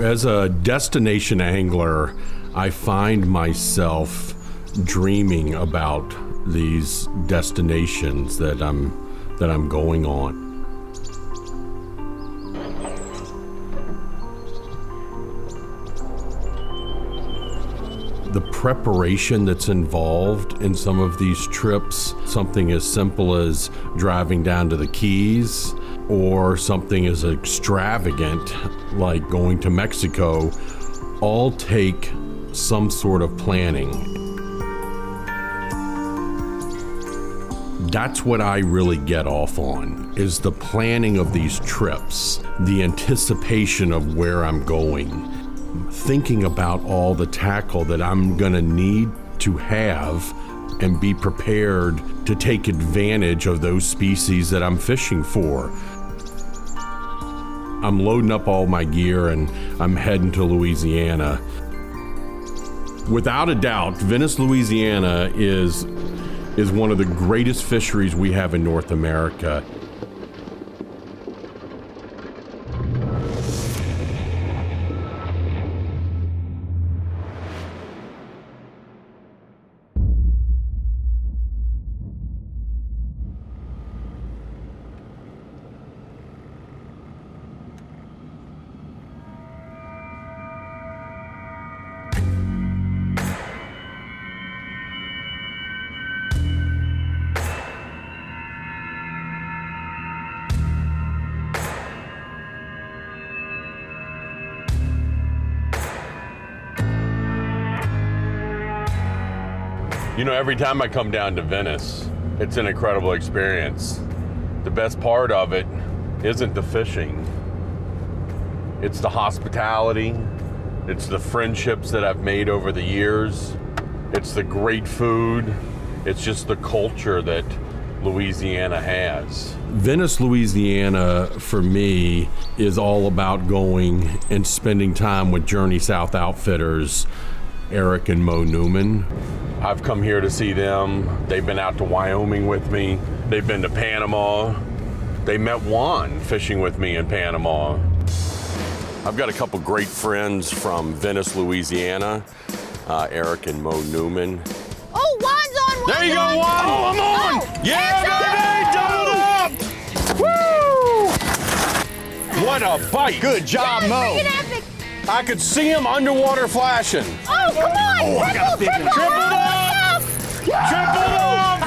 As a destination angler, I find myself dreaming about these destinations that I'm going on. The preparation that's involved in some of these trips, something as simple as driving down to the Keys, or something as extravagant like going to Mexico, all take some sort of planning. That's what I really get off on, is the planning of these trips, the anticipation of where I'm going, thinking about all the tackle that I'm gonna need to have and be prepared to take advantage of those species that I'm fishing for. I'm loading up all my gear and I'm heading to Louisiana. Without a doubt, Venice, Louisiana is one of the greatest fisheries we have in North America. You know, every time I come down to Venice, it's an incredible experience. The best part of it isn't the fishing. It's the hospitality. It's the friendships that I've made over the years. It's the great food. It's just the culture that Louisiana has. Venice, Louisiana, for me, is all about going and spending time with Journey South Outfitters, Eric and Mo Newman. I've come here to see them. They've been out to Wyoming with me. They've been to Panama. They met Juan fishing with me in Panama. I've got a couple great friends from Venice, Louisiana, Eric and Mo Newman. Oh, Juan's on! There you go, Juan! Oh, I'm on! Oh, yeah, baby! Double up! Woo! What a bite! Good job, yes, Mo! epic. I could see him underwater flashing. Oh, come on! Oh, I got a big one. Triple up! Triple up!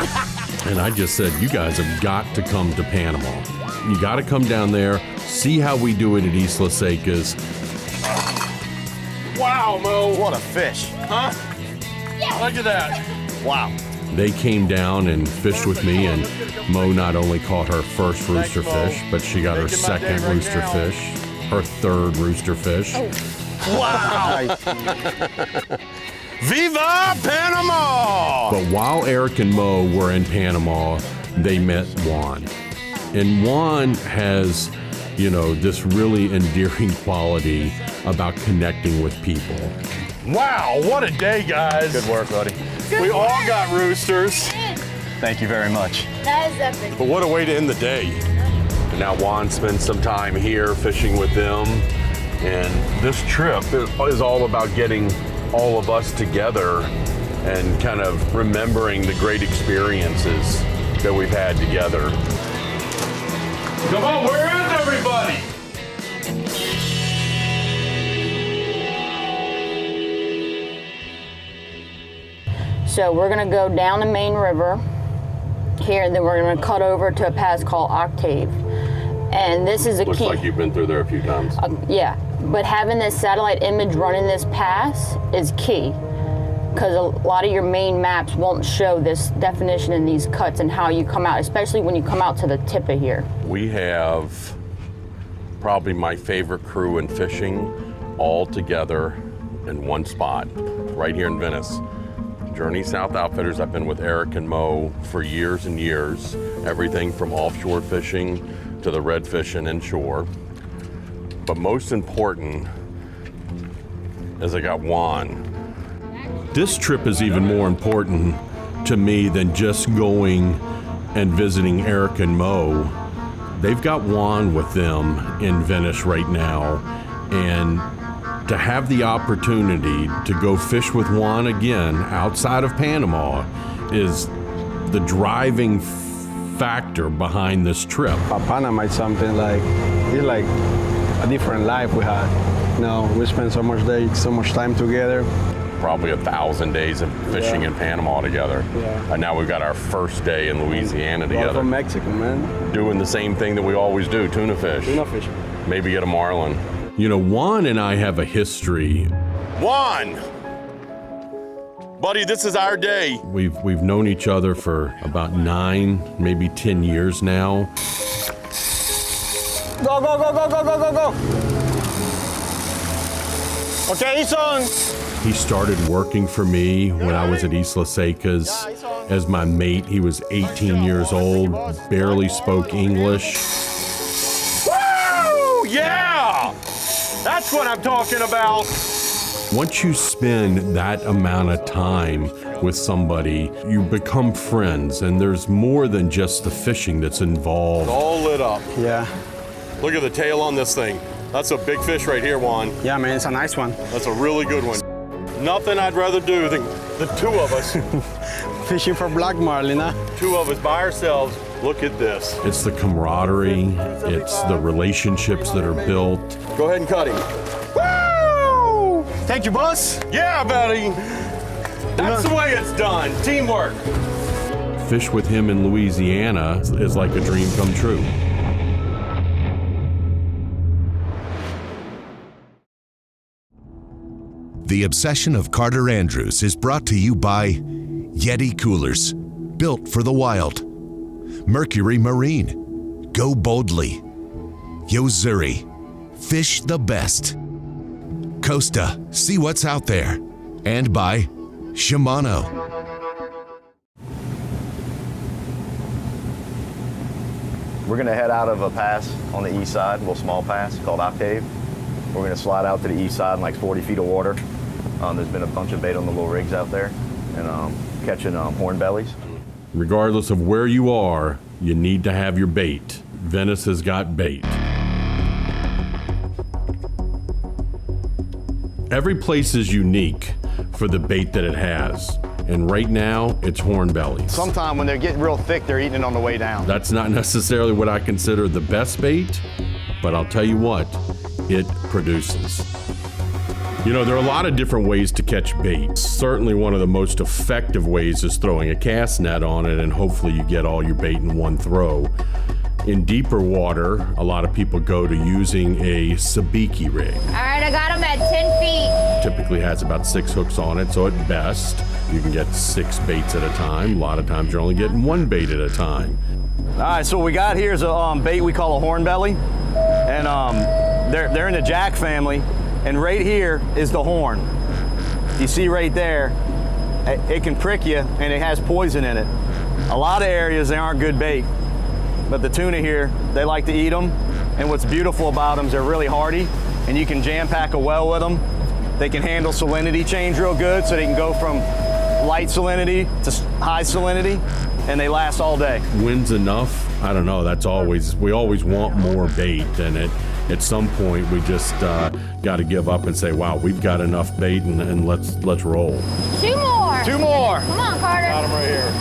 And I just said, you guys have got to come to Panama. You got to come down there, see how we do it at Isla Secas. Wow, Mo. What a fish. Huh? Yeah. Look at that. Wow. They came down and fished with me, and Mo not only caught her first rooster fish, but she got her second rooster fish, her third rooster fish. Oh. Wow! Viva Panama! But while Eric and Mo were in Panama, they met Juan. And Juan has, you know, this really endearing quality about connecting with people. Wow, what a day, guys. Good work, buddy. We all got roosters. Thank you very much. That is epic. But what a way to end the day. And now Juan spends some time here fishing with them. And this trip is all about getting all of us together and kind of remembering the great experiences that we've had together. Come on, where is everybody? So we're gonna go down the main river here, and then we're gonna cut over to a pass called Octave. And this is a Looks key. like you've been through there a few times. Yeah, but having this satellite image running this pass is key, because a lot of your main maps won't show this definition in these cuts and how you come out, especially when you come out to the tip of here. We have probably my favorite crew in fishing all together in one spot, right here in Venice. Journey South Outfitters. I've been with Eric and Mo for years and years. Everything from offshore fishing to the red fishing inshore. But most important is I got Juan. This trip is even more important to me than just going and visiting Eric and Mo. They've got Juan with them in Venice right now, and to have the opportunity to go fish with Juan again outside of Panama is the driving factor behind this trip. Panama is something like, it's like a different life we had. You know, we spent so much days, so much time together. Probably 1,000 days of fishing in Panama together. Yeah. And now we've got our first day in Louisiana We're together. from Mexico, man. Doing the same thing that we always do, tuna fish. Tuna fishing. Maybe get a marlin. You know, Juan and I have a history. Juan! Buddy, this is our day. We've known each other for about 9, maybe 10 years now. Go, go, go, go, go, go, go, go. Okay, he's on. He started working for me when I was at Isla Secas as my mate. He was 18 years old, barely spoke English. Woo! Yeah! That's what I'm talking about. Once you spend that amount of time with somebody, you become friends, and there's more than just the fishing that's involved. All lit up. Yeah. Look at the tail on this thing. That's a big fish right here, Juan. Yeah, man, it's a nice one. That's a really good one. Nothing I'd rather do than the two of us. Fishing for black marlin, huh? Two of us by ourselves. Look at this. It's the camaraderie. It's the relationships that are built. Go ahead and cut him. Woo! Thank you, boss. Yeah, buddy. That's the way it's done. Teamwork. Fish with him in Louisiana is like a dream come true. The Obsession of Carter Andrews is brought to you by Yeti Coolers, built for the wild. Mercury Marine, go boldly. Yozuri, fish the best. Costa, see what's out there. And by Shimano. We're gonna head out of a pass on the east side, a little small pass called Octave. We're gonna slide out to the east side in like 40 feet of water. There's been a bunch of bait on the little rigs out there and catching hornbellies. Regardless of where you are, you need to have your bait. Venice has got bait. Every place is unique for the bait that it has. And right now, it's hornbellies. Sometime when they're getting real thick, they're eating it on the way down. That's not necessarily what I consider the best bait, but I'll tell you what, it produces. You know, there are a lot of different ways to catch bait. Certainly one of the most effective ways is throwing a cast net on it, and hopefully you get all your bait in one throw. In deeper water, a lot of people go to using a sabiki rig. All right, I got him at 10 feet. Typically has about 6 hooks on it, so at best, you can get 6 baits at a time. A lot of times you're only getting 1 bait at a time. All right, so what we got here is a bait we call a hornbelly, and they're in the jack family, and right here is the horn. You see right there, it can prick you, and it has poison in it. A lot of areas, they aren't good bait, but the tuna here, they like to eat them, and what's beautiful about them is they're really hardy, and you can jam pack a well with them. They can handle salinity change real good, so they can go from light salinity to high salinity, and they last all day. When's enough? I don't know. We always want more bait, and at some point we just got to give up and say, wow, we've got enough bait, and let's roll. 2 more. 2 more. Come on, Carter. Got him right here.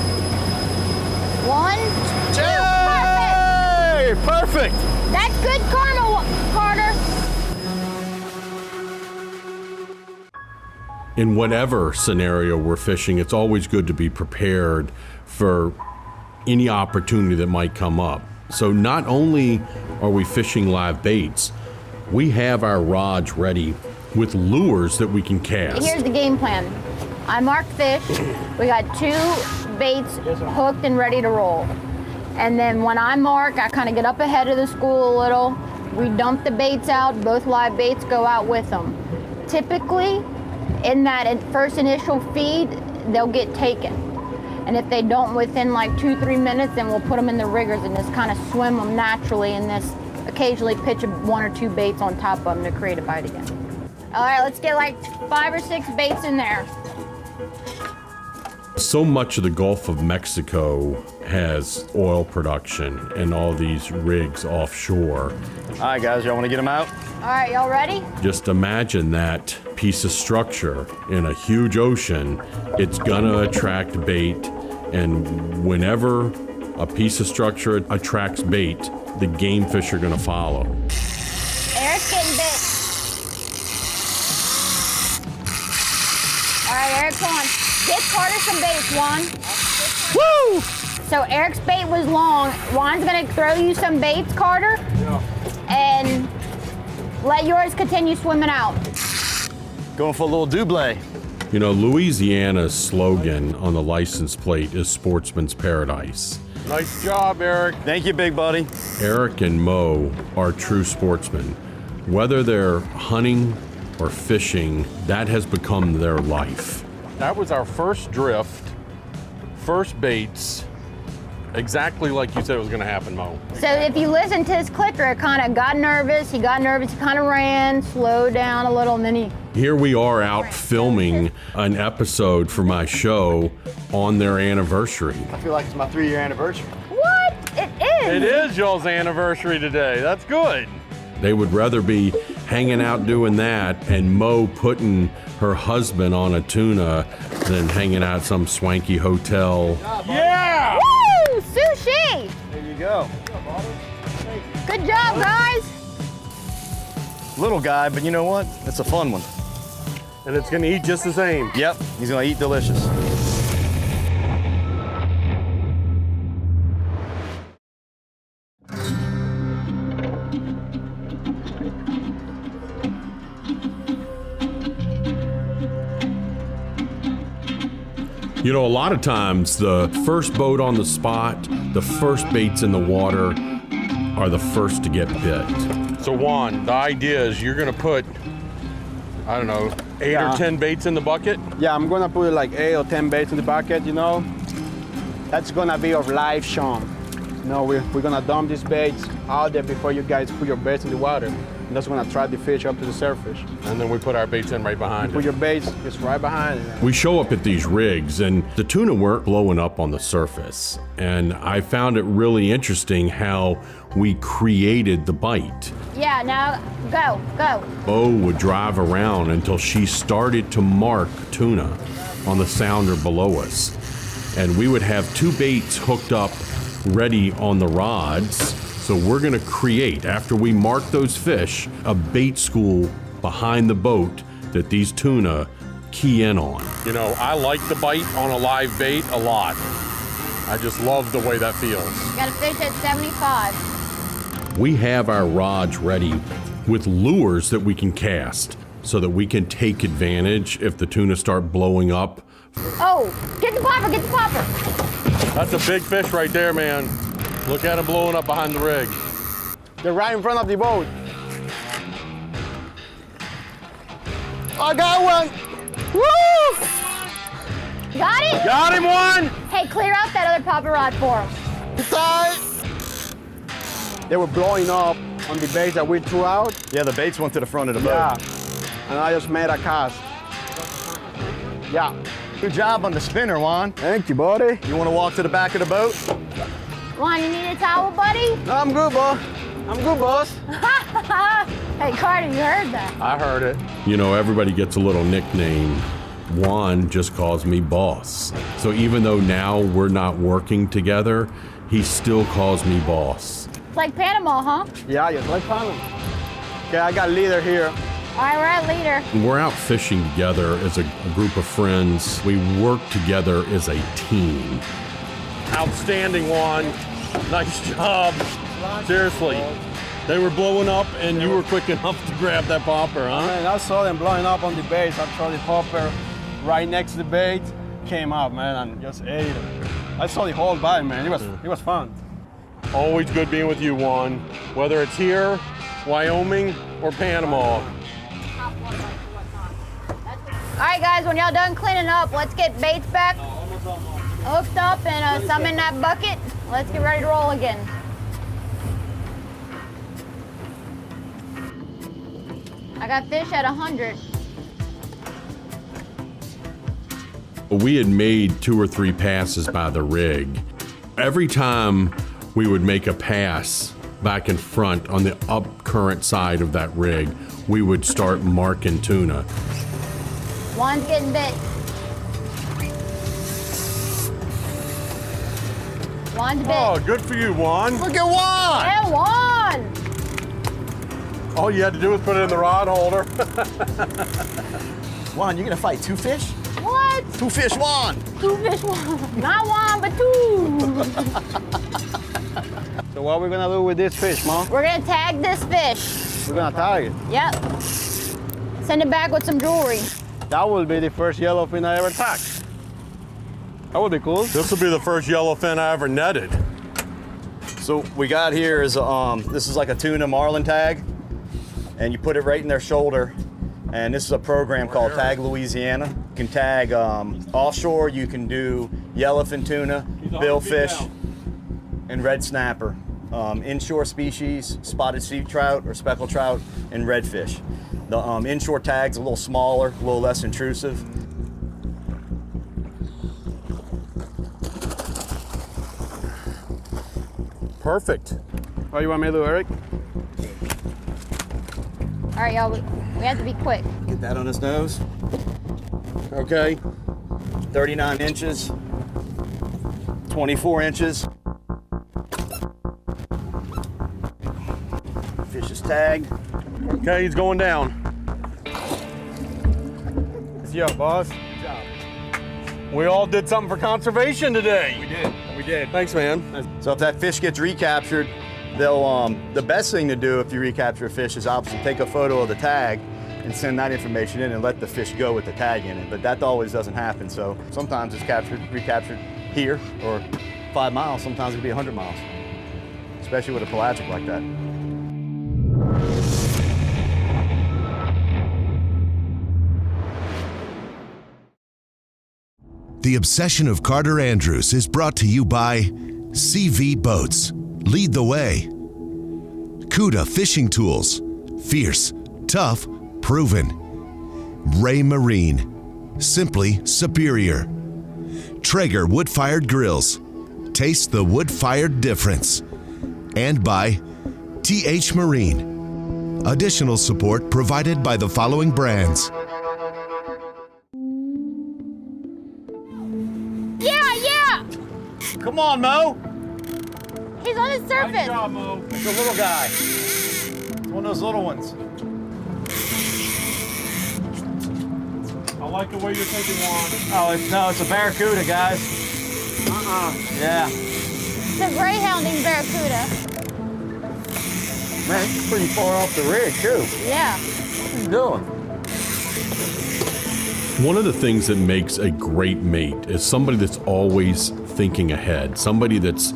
1, 2. Hey, perfect. That's good karma, Carter. In whatever scenario we're fishing, it's always good to be prepared for any opportunity that might come up. So not only are we fishing live baits, we have our rods ready with lures that we can cast. Here's the game plan. I marked fish. We got 2 baits hooked and ready to roll. And then when I mark, I kind of get up ahead of the school a little. We dump the baits out. Both live baits go out with them. Typically, in that first initial feed, they'll get taken. And if they don't within like 2-3 minutes, then we'll put them in the riggers and just kind of swim them naturally, and this occasionally pitch 1 or 2 baits on top of them to create a bite again. All right, let's get like 5 or 6 baits in there. So much of the Gulf of Mexico has oil production and all these rigs offshore. All right, guys, y'all want to get them out? All right, y'all ready? Just imagine that piece of structure in a huge ocean. It's gonna attract bait, and whenever a piece of structure attracts bait, the game fish are gonna follow. Eric's getting bit. All right, Eric, come on. Get Carter some baits, Juan. Woo! So Eric's bait was long. Juan's gonna throw you some baits, Carter. Yeah. And let yours continue swimming out. Going for a little double. You know, Louisiana's slogan on the license plate is Sportsman's Paradise. Nice job, Eric. Thank you, big buddy. Eric and Mo are true sportsmen. Whether they're hunting or fishing, that has become their life. That was our first drift, first baits, exactly like you said it was going to happen, Mo. So if you listen to his clicker, it kind of got nervous. He kind of ran, slowed down a little, and then he... Here we are out filming an episode for my show on their anniversary. I feel like it's my 3-year anniversary. What? It is. It is y'all's anniversary today. That's good. They would rather be hanging out doing that and Mo putting her husband on a tuna than hanging out at some swanky hotel. Yeah! Woo! Sushi! There you go. Good job, guys. Little guy, but you know what? It's a fun one. And it's going to eat just the same. Yep, he's gonna eat delicious. You know, a lot of times the first boat on the spot, the first baits in the water are the first to get bit. So Juan, the idea is you're going to put, I don't know, 8 or 10 baits in the bucket? Yeah, I'm gonna put like 8 or 10 baits in the bucket, you know. That's gonna be our live show. You know, we're gonna dump these baits out there before you guys put your baits in the water. And that's gonna attract the fish up to the surface. And then we put our baits in right behind Put it. your baits just right behind it. We show up at these rigs and the tuna weren't blowing up on the surface. And I found it really interesting how we created the bite. Yeah, now go. Bo would drive around until she started to mark tuna on the sounder below us. And we would have 2 baits hooked up ready on the rods. So we're gonna create, after we mark those fish, a bait school behind the boat that these tuna key in on. You know, I like the bite on a live bait a lot. I just love the way that feels. Got a fish at 75. We have our rods ready with lures that we can cast so that we can take advantage if the tuna start blowing up. Oh, get the popper, get the popper. That's a big fish right there, man. Look at him blowing up behind the rig. They're right in front of the boat. I got one! Woo! Got it? Got him one! Hey, clear out that other popper rod for him. Tight! They were blowing up on the baits that we threw out. Yeah, the baits went to the front of the boat. Yeah. And I just made a cast. Yeah. Good job on the spinner, Juan. Thank you, buddy. You wanna walk to the back of the boat? Juan, you need a towel, buddy? No, I'm good, boss. I'm good, boss. Hey, Carter, you heard that. I heard it. You know, everybody gets a little nickname. Juan just calls me boss. So even though now we're not working together, he still calls me boss. It's like Panama, huh? Yeah, just like Panama. Okay, I got leader here. All right, we're at leader. We're out fishing together as a group of friends. We work together as a team. Outstanding, Juan. Nice job. Seriously. They were blowing up and you were quick enough to grab that popper, huh? Man, I saw them blowing up on the baits. I saw the popper right next to the bait. Came up, man, and just ate it. I saw the whole bite, man. It was fun. Always good being with you, Juan. Whether it's here, Wyoming, or Panama. All right, guys, when y'all done cleaning up, let's get baits back hooked up and some in that bucket. Let's get ready to roll again. I got fish at 100. We had made 2 or 3 passes by the rig. Every time we would make a pass back in front on the up current side of that rig, we would start marking tuna. Juan's getting bit. Juan's bit. Oh, good for you, Juan. Look at Juan! Yeah, Juan! All you had to do was put it in the rod holder. Juan, you're gonna fight 2 fish? What? 2 fish, Juan! 2 fish, Juan. Not one, but 2. So what we're gonna do with this fish, Mom? We're gonna tag this fish. We're gonna tag it. Yep. Send it back with some jewelry. That will be the first yellowfin I ever tagged. That would be cool. This will be the first yellowfin I ever netted. So we got here is this is like a tuna marlin tag, and you put it right in their shoulder. And this is a program called Tag Louisiana. You can tag offshore. You can do yellowfin tuna, billfish, and red snapper. Inshore species, spotted sea trout or speckled trout, and redfish. The inshore tag's a little smaller, a little less intrusive. Perfect. What you want me to do, Eric? All right, y'all, we have to be quick. Get that on his nose. Okay. 39 inches, 24 inches. Fish is tagged. Okay, he's going down. It's your boss. We all did something for conservation today. We did. Thanks, man. So if that fish gets recaptured, they'll the best thing to do if you recapture a fish is obviously take a photo of the tag and send that information in and let the fish go with the tag in it. But that always doesn't happen. So sometimes it's recaptured here or 5 miles. Sometimes it could be 100 miles, especially with a pelagic like that. The Obsession of Carter Andrews is brought to you by CV Boats. Lead the way. Cuda Fishing Tools. Fierce, tough, proven. Ray Marine. Simply superior. Traeger Wood-Fired Grills. Taste the wood-fired difference. And by TH Marine. Additional support provided by the following brands. Yeah! Come on, Mo. He's on the surface. Mo. It's a little guy. It's one of those little ones. I like the way you're thinking, Juan. Oh, it's a barracuda, guys. Yeah. It's a greyhounding barracuda. Man, it's pretty far off the rig, too. Yeah. What are you doing? One of the things that makes a great mate is somebody that's always thinking ahead, somebody that's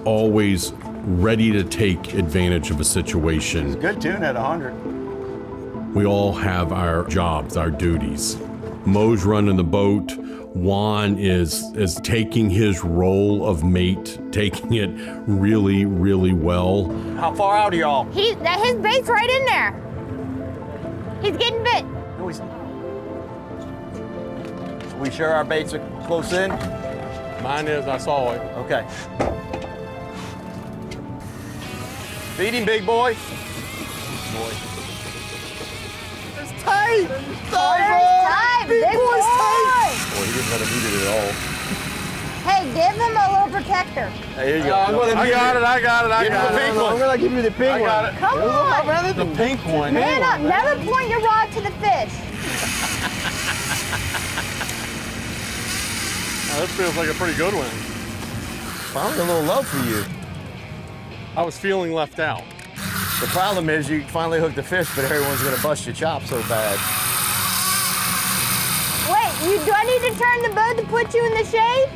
always ready to take advantage of a situation. Good tune at 100. We all have our jobs, our duties. Mo's running the boat. Juan is taking his role of mate, taking it really, really well. How far out are y'all? His bait's right in there. He's getting bit. No, he's not. We sure our baits are close in? Mine is, I saw it. Okay. Feed him, big boy. It's tight. It's Tight, big boy. Boy, he didn't let him eat it at all. Hey, give him a little protector. There you go. I got it. Give him the pink one. I'm gonna give you the pink one. got it. Come on. The pink one. Man up. Never point your rod to the fish. Oh, this feels like a pretty good one. Probably a little low for you. I was feeling left out. The problem is you finally hooked the fish, but everyone's gonna bust your chop so bad. Wait, do I need to turn the boat to put you in the shade?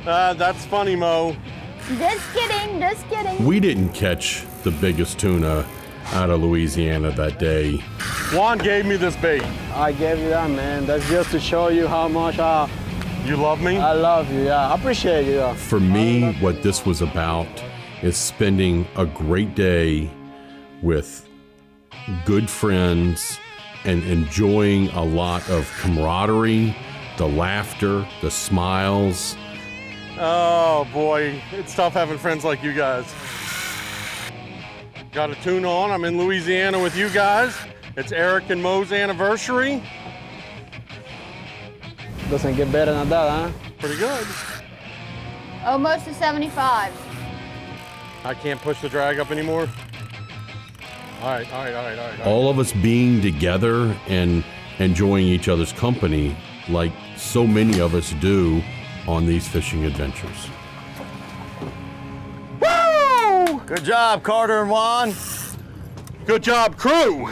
That's funny, Mo. Just kidding. We didn't catch the biggest tuna out of Louisiana that day. Juan gave me this bait. I gave you that, man. That's just to show you how much You love me? I love you. Yeah, I appreciate you. Yeah. For me, what this was about is spending a great day with good friends and enjoying a lot of camaraderie, the laughter, the smiles. Oh boy, it's tough having friends like you guys. Got a tune on. I'm in Louisiana with you guys. It's Eric and Mo's anniversary. Doesn't get better than that, huh? Pretty good. Almost to 75. I can't push the drag up anymore. All right. All of us being together and enjoying each other's company like so many of us do on these fishing adventures. Woo! Good job, Carter and Juan. Good job, crew.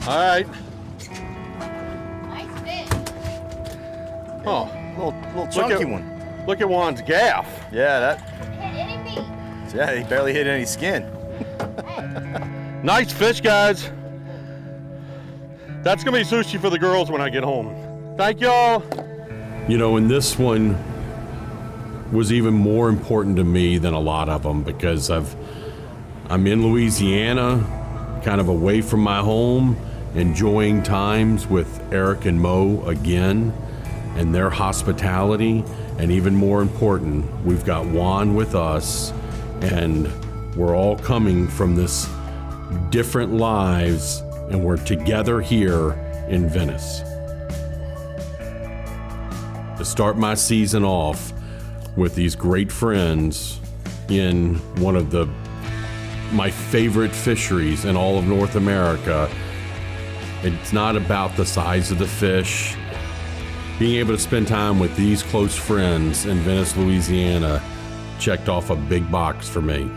All right. Nice fish. Oh, Little chunky one. Look at Juan's gaff. Yeah, that. Hit any meat. Yeah, he barely hit any skin. Nice fish, guys. That's gonna be sushi for the girls when I get home. Thank y'all. You know, and this one was even more important to me than a lot of them because I'm in Louisiana, kind of away from my home, enjoying times with Eric and Mo again and their hospitality. And even more important, we've got Juan with us, and we're all coming from this different lives, and we're together here in Venice. To start my season off with these great friends in one of my favorite fisheries in all of North America. It's not about the size of the fish. Being able to spend time with these close friends in Venice, Louisiana, checked off a big box for me.